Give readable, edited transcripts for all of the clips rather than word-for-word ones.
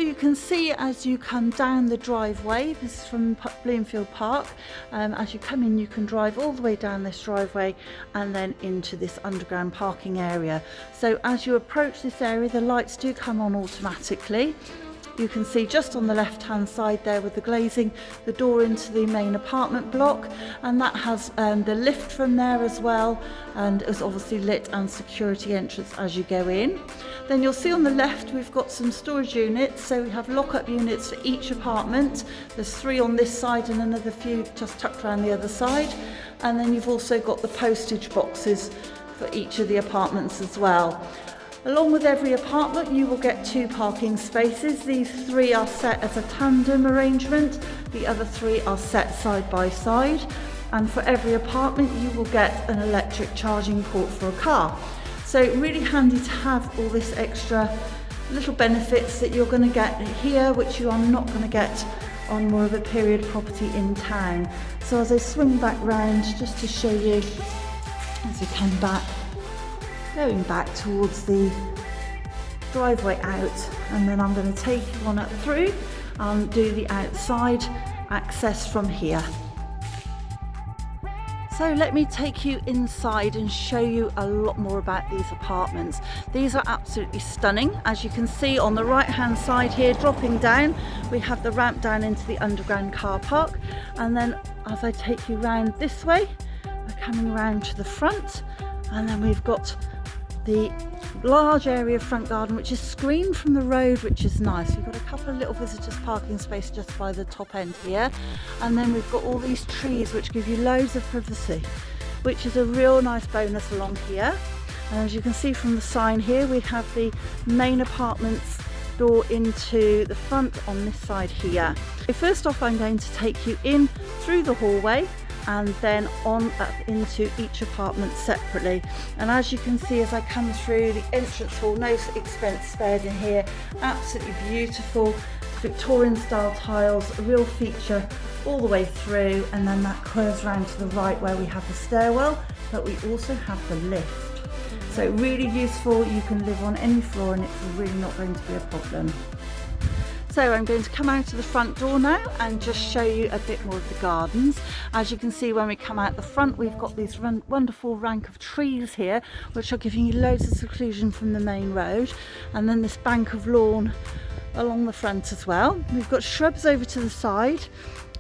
you can see as you come down the driveway, this is from Bloomfield Park, as you come in you can drive all the way down this driveway and then into this underground parking area. So as you approach this area, the lights do come on automatically. You can see just on the left hand side there with the glazing, the door into the main apartment block, and that has the lift from there as well, and it's obviously lit and security entrance as you go in. Then you'll see on the left we've got some storage units, so we have lock-up units for each apartment. There's 3 on this side and another few just tucked around the other side, and then you've also got the postage boxes for each of the apartments as well. Along with every apartment you will get 2 parking spaces. These 3 are set as a tandem arrangement, the other 3 are set side by side, and for every apartment you will get an electric charging port for a car. So really handy to have all this extra little benefits that you're going to get here, which you are not going to get on more of a period property in town. So as I swing back round just to show you as we come back, going back towards the driveway out, and then I'm going to take you on up through and do the outside access from here. So let me take you inside and show you a lot more about these apartments. These are absolutely stunning. As you can see on the right hand side here, dropping down, we have the ramp down into the underground car park, and then as I take you round this way, we're coming around to the front, and then we've got the large area front garden which is screened from the road, which is nice. We've got a couple of little visitors parking space just by the top end here, and then we've got all these trees which give you loads of privacy, which is a real nice bonus along here. And as you can see from the sign here, we have the main apartments door into the front on this side here. So first off, I'm going to take you in through the hallway and then on up into each apartment separately. And as you can see as I come through the entrance hall, no expense spared in here, absolutely beautiful Victorian style tiles, a real feature all the way through, and then that curves around to the right where we have the stairwell, but we also have the lift. So really useful, you can live on any floor and it's really not going to be a problem. So I'm going to come out of the front door now and just show you a bit more of the gardens. As you can see when we come out the front, we've got these wonderful rank of trees here which are giving you loads of seclusion from the main road, and then this bank of lawn along the front as well. We've got shrubs over to the side,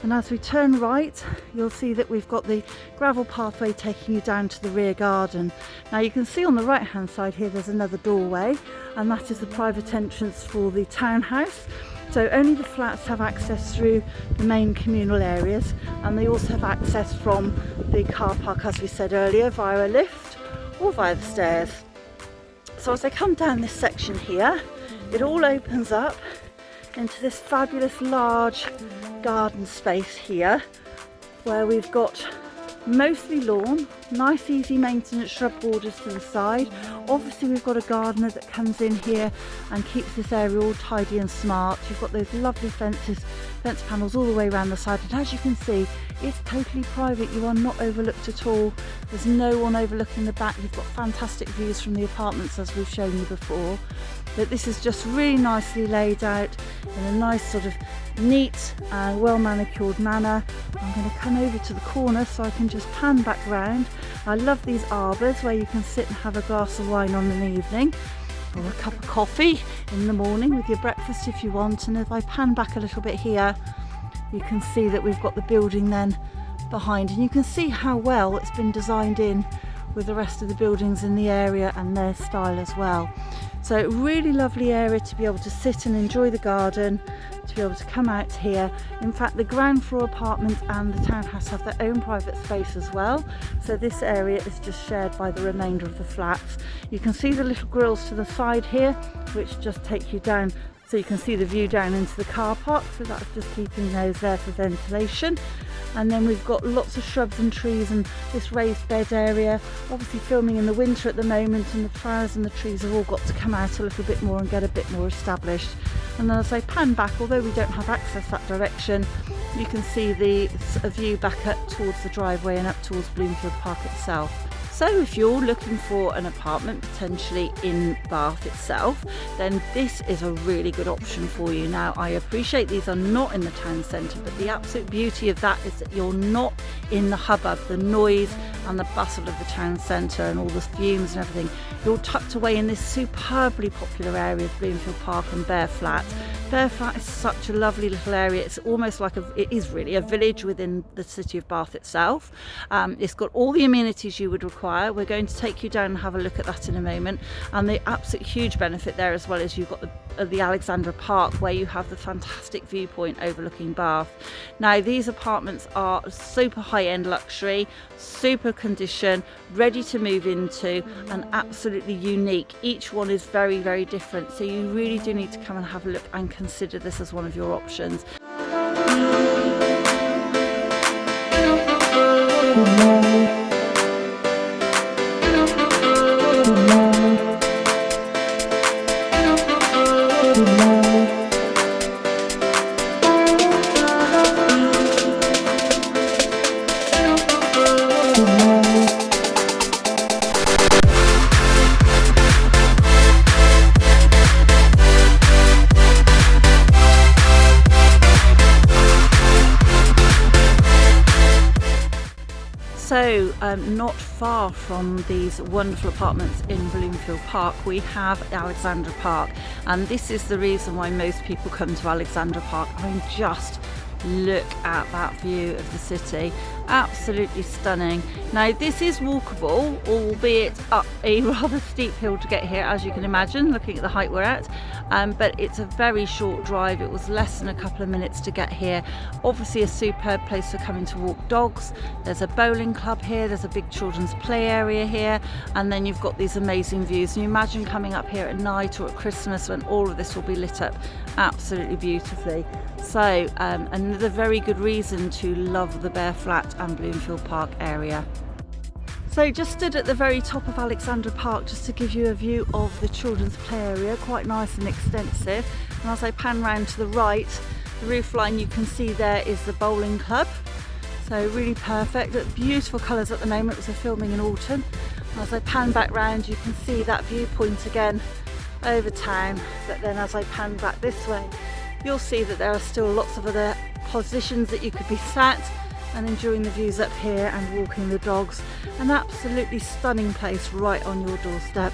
and as we turn right you'll see that we've got the gravel pathway taking you down to the rear garden. Now you can see on the right hand side here there's another doorway, and that is the private entrance for the townhouse. So only the flats have access through the main communal areas, and they also have access from the car park, as we said earlier, via a lift or via the stairs. So as I come down this section here, it all opens up into this fabulous large garden space here, where we've got mostly lawn, nice easy maintenance shrub borders to the side. Obviously we've got a gardener that comes in here and keeps this area all tidy and smart. You've got those lovely fence panels all the way around the side, and as you can see it's totally private, you are not overlooked at all. There's no one overlooking the back. You've got fantastic views from the apartments as we've shown you before, but this is just really nicely laid out in a nice sort of neat and well manicured manner. I'm going to come over to the corner so I can just pan back round. I love these arbours where you can sit and have a glass of wine on an evening, or a cup of coffee in the morning with your breakfast if you want. And if I pan back a little bit here, you can see that we've got the building then behind, and you can see how well it's been designed in with the rest of the buildings in the area and their style as well. So really lovely area to be able to sit and enjoy the garden, to be able to come out here. In fact, the ground floor apartment and the townhouse have their own private space as well, so this area is just shared by the remainder of the flats. You can see the little grills to the side here which just take you down so you can see the view down into the car park, so that's just keeping those there for ventilation. And then we've got lots of shrubs and trees and this raised bed area, obviously filming in the winter at the moment, and the flowers and the trees have all got to come out a little bit more and get a bit more established. And then as I pan back, although we don't have access that direction, you can see a view back up towards the driveway and up towards Bloomfield Park itself. So if you're looking for an apartment potentially in Bath itself, then this is a really good option for you. Now, I appreciate these are not in the town centre, but the absolute beauty of that is that you're not in the hubbub, the noise and the bustle of the town centre and all the fumes and everything. You're tucked away in this superbly popular area of Bloomfield Park and Bear Flat. Bear Flat is such a lovely little area. It's almost like it is really a village within the city of Bath itself. It's got all the amenities you would require. We're going to take you down and have a look at that in a moment. And the absolute huge benefit there as well is you've got the Alexandra Park, where you have the fantastic viewpoint overlooking Bath. Now, these apartments are super high-end luxury, super condition, ready to move into, and absolutely unique. Each one is very, very different, so you really do need to come and have a look and consider this as one of your options. So not far from these wonderful apartments in Bloomfield Park, we have Alexandra Park, and this is the reason why most people come to Alexandra Park. I mean, just look at that view of the city, absolutely stunning. Now, this is walkable, albeit up a rather steep hill to get here, as you can imagine, looking at the height we're at, but it's a very short drive. It was less than a couple of minutes to get here. Obviously a superb place for coming to walk dogs. There's a bowling club here, there's a big children's play area here, and then you've got these amazing views. And you imagine coming up here at night or at Christmas when all of this will be lit up absolutely beautifully. So another very good reason to love the Bear Flat and Bloomfield Park area. So just stood at the very top of Alexandra Park just to give you a view of the children's play area, quite nice and extensive. And as I pan round to the right, the roof line you can see there is the bowling club. So really perfect, beautiful colours at the moment, as we're filming in autumn. And as I pan back round, you can see that viewpoint again over town. But then as I pan back this way, you'll see that there are still lots of other positions that you could be sat and enjoying the views up here and walking the dogs. An absolutely stunning place right on your doorstep.